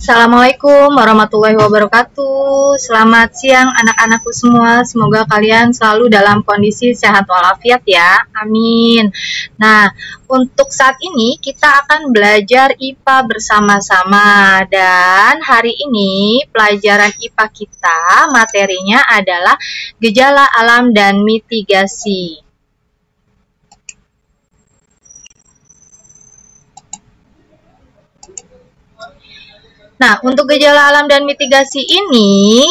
Assalamualaikum warahmatullahi wabarakatuh. Selamat siang anak-anakku semua. Semoga kalian selalu dalam kondisi sehat walafiat ya. Amin. Nah, untuk saat ini kita akan belajar IPA bersama-sama. Dan hari ini pelajaran IPA kita materinya adalah gejala alam dan mitigasi. Nah, untuk gejala alam dan mitigasi ini,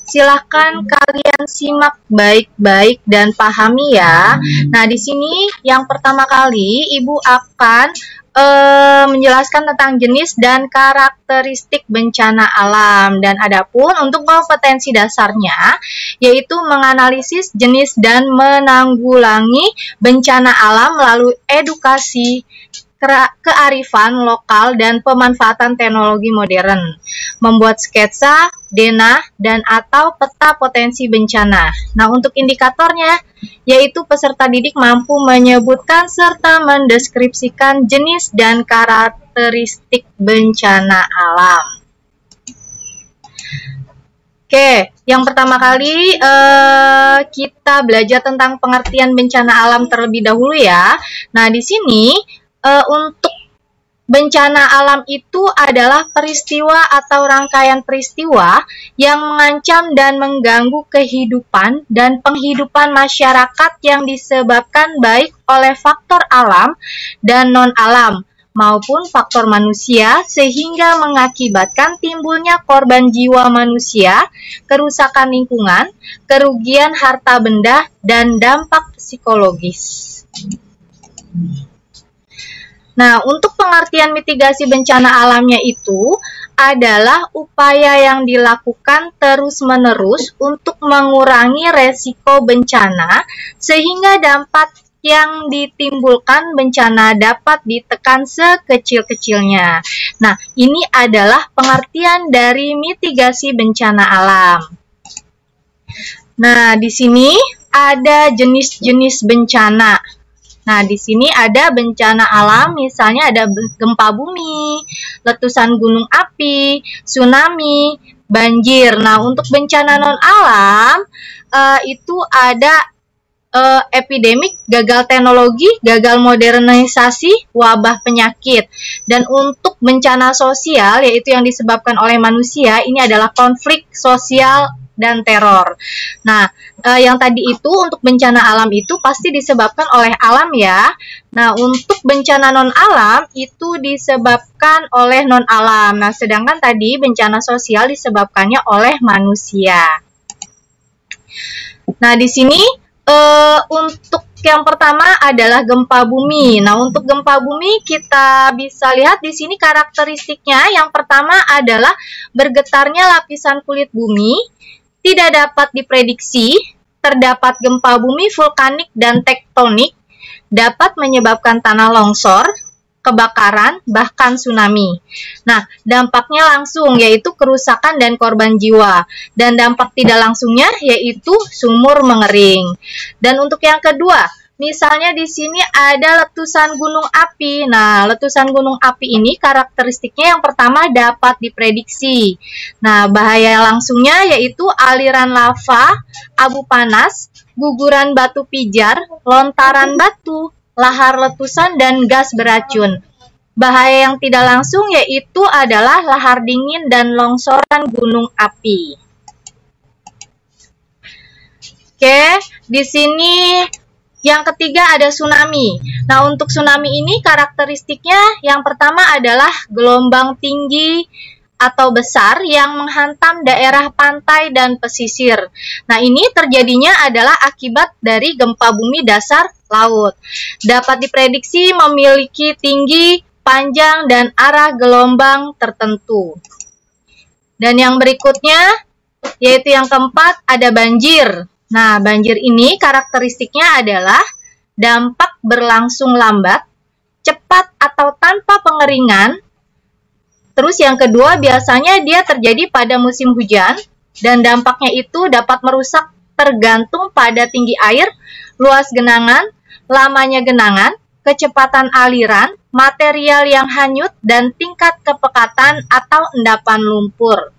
silahkan kalian simak baik-baik dan pahami ya. Nah, di sini yang pertama kali Ibu akan menjelaskan tentang jenis dan karakteristik bencana alam. Dan adapun untuk kompetensi dasarnya, yaitu menganalisis jenis dan menanggulangi bencana alam melalui edukasi, kearifan lokal dan pemanfaatan teknologi modern, membuat sketsa, denah, dan atau peta potensi bencana. Nah, untuk indikatornya, yaitu peserta didik mampu menyebutkan serta mendeskripsikan jenis dan karakteristik bencana alam. Oke, yang pertama kali kita belajar tentang pengertian bencana alam terlebih dahulu ya. Nah, di sini untuk bencana alam itu adalah peristiwa atau rangkaian peristiwa yang mengancam dan mengganggu kehidupan dan penghidupan masyarakat yang disebabkan baik oleh faktor alam dan non-alam maupun faktor manusia sehingga mengakibatkan timbulnya korban jiwa manusia, kerusakan lingkungan, kerugian harta benda, dan dampak psikologis. Nah, untuk pengertian mitigasi bencana alamnya itu adalah upaya yang dilakukan terus-menerus untuk mengurangi resiko bencana sehingga dampak yang ditimbulkan bencana dapat ditekan sekecil-kecilnya. Nah, ini adalah pengertian dari mitigasi bencana alam. Nah, di sini ada jenis-jenis bencana. Nah, di sini ada bencana alam, misalnya ada gempa bumi, letusan gunung api, tsunami, banjir. Nah, untuk bencana non-alam, itu ada epidemik, gagal teknologi, gagal modernisasi, wabah penyakit. Dan untuk bencana sosial, yaitu yang disebabkan oleh manusia, ini adalah konflik sosial dan teror. Nah, yang tadi itu untuk bencana alam itu pasti disebabkan oleh alam ya. Nah, untuk bencana non-alam itu disebabkan oleh non-alam. Nah, sedangkan tadi bencana sosial disebabkannya oleh manusia. Nah, di sini untuk yang pertama adalah gempa bumi. Nah, untuk gempa bumi kita bisa lihat di sini karakteristiknya. Yang pertama adalah bergetarnya lapisan kulit bumi, tidak dapat diprediksi, terdapat gempa bumi vulkanik dan tektonik, dapat menyebabkan tanah longsor, kebakaran, bahkan tsunami. Nah, dampaknya langsung yaitu kerusakan dan korban jiwa. Dan dampak tidak langsungnya yaitu sumur mengering. Dan untuk yang kedua, misalnya di sini ada letusan gunung api. Nah, letusan gunung api ini karakteristiknya yang pertama dapat diprediksi. Nah, bahaya langsungnya yaitu aliran lava, abu panas, guguran batu pijar, lontaran batu, lahar letusan, dan gas beracun. Bahaya yang tidak langsung yaitu adalah lahar dingin dan longsoran gunung api. Oke, di sini yang ketiga ada tsunami. Nah, untuk tsunami ini karakteristiknya yang pertama adalah gelombang tinggi atau besar yang menghantam daerah pantai dan pesisir. Nah, ini terjadinya adalah akibat dari gempa bumi dasar laut. Dapat diprediksi memiliki tinggi, panjang, dan arah gelombang tertentu. Dan yang berikutnya, yaitu yang keempat, ada banjir. Nah, banjir ini karakteristiknya adalah dampak berlangsung lambat, cepat atau tanpa pengeringan. Terus yang kedua, biasanya dia terjadi pada musim hujan, dan dampaknya itu dapat merusak tergantung pada tinggi air, luas genangan, lamanya genangan, kecepatan aliran, material yang hanyut, dan tingkat kepekatan atau endapan lumpur.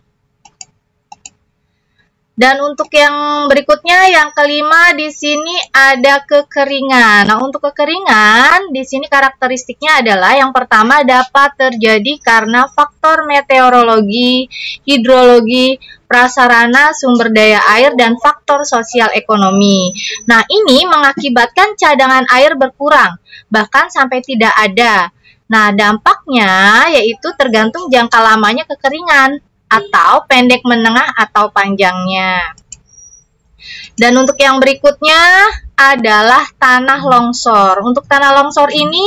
Dan untuk yang berikutnya, yang kelima, di sini ada kekeringan. Nah, untuk kekeringan, di sini karakteristiknya adalah yang pertama dapat terjadi karena faktor meteorologi, hidrologi, prasarana, sumber daya air, dan faktor sosial ekonomi. Nah, ini mengakibatkan cadangan air berkurang, bahkan sampai tidak ada. Nah, dampaknya yaitu tergantung jangka lamanya kekeringan, atau pendek, menengah, atau panjangnya. Dan untuk yang berikutnya adalah tanah longsor. Untuk tanah longsor ini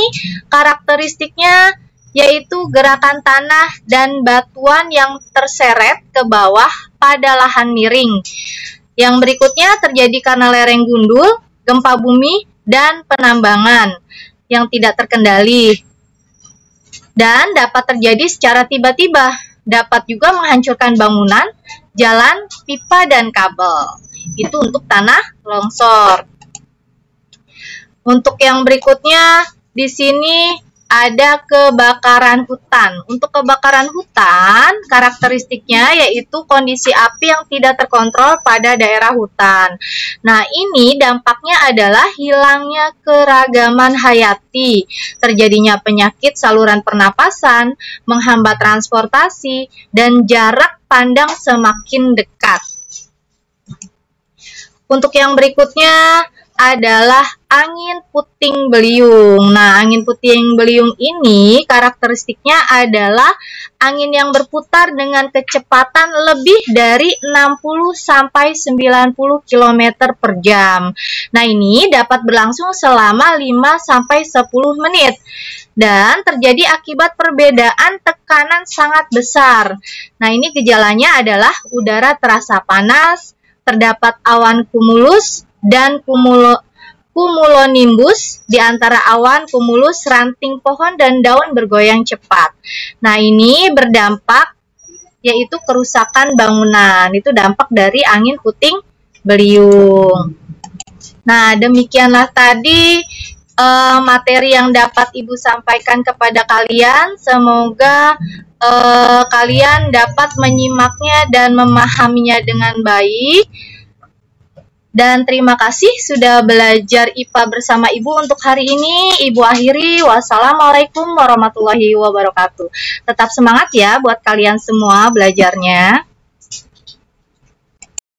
karakteristiknya yaitu gerakan tanah dan batuan yang terseret ke bawah pada lahan miring. Yang berikutnya terjadi karena lereng gundul, gempa bumi, dan penambangan yang tidak terkendali. Dan dapat terjadi secara tiba-tiba. Dapat juga menghancurkan bangunan, jalan, pipa, dan kabel. Itu untuk tanah longsor. Untuk yang berikutnya, di sini ada kebakaran hutan. Untuk kebakaran hutan, karakteristiknya yaitu kondisi api yang tidak terkontrol pada daerah hutan. Nah, ini dampaknya adalah hilangnya keragaman hayati, terjadinya penyakit saluran pernapasan, menghambat transportasi, dan jarak pandang semakin dekat. Untuk yang berikutnya adalah angin puting beliung. Nah, angin puting beliung ini karakteristiknya adalah angin yang berputar dengan kecepatan lebih dari 60 sampai 90 km per jam. Nah, ini dapat berlangsung selama 5 sampai 10 menit dan terjadi akibat perbedaan tekanan sangat besar. Nah, ini gejalanya adalah udara terasa panas, terdapat awan cumulus dan cumulonimbus di antara awan cumulus, ranting pohon, dan daun bergoyang cepat. Nah, ini berdampak yaitu kerusakan bangunan. Itu dampak dari angin puting beliung. Nah, demikianlah tadi materi yang dapat Ibu sampaikan kepada kalian. Semoga kalian dapat menyimaknya dan memahaminya dengan baik. Dan terima kasih sudah belajar IPA bersama Ibu untuk hari ini. Ibu akhiri, wassalamualaikum warahmatullahi wabarakatuh. Tetap semangat ya buat kalian semua belajarnya.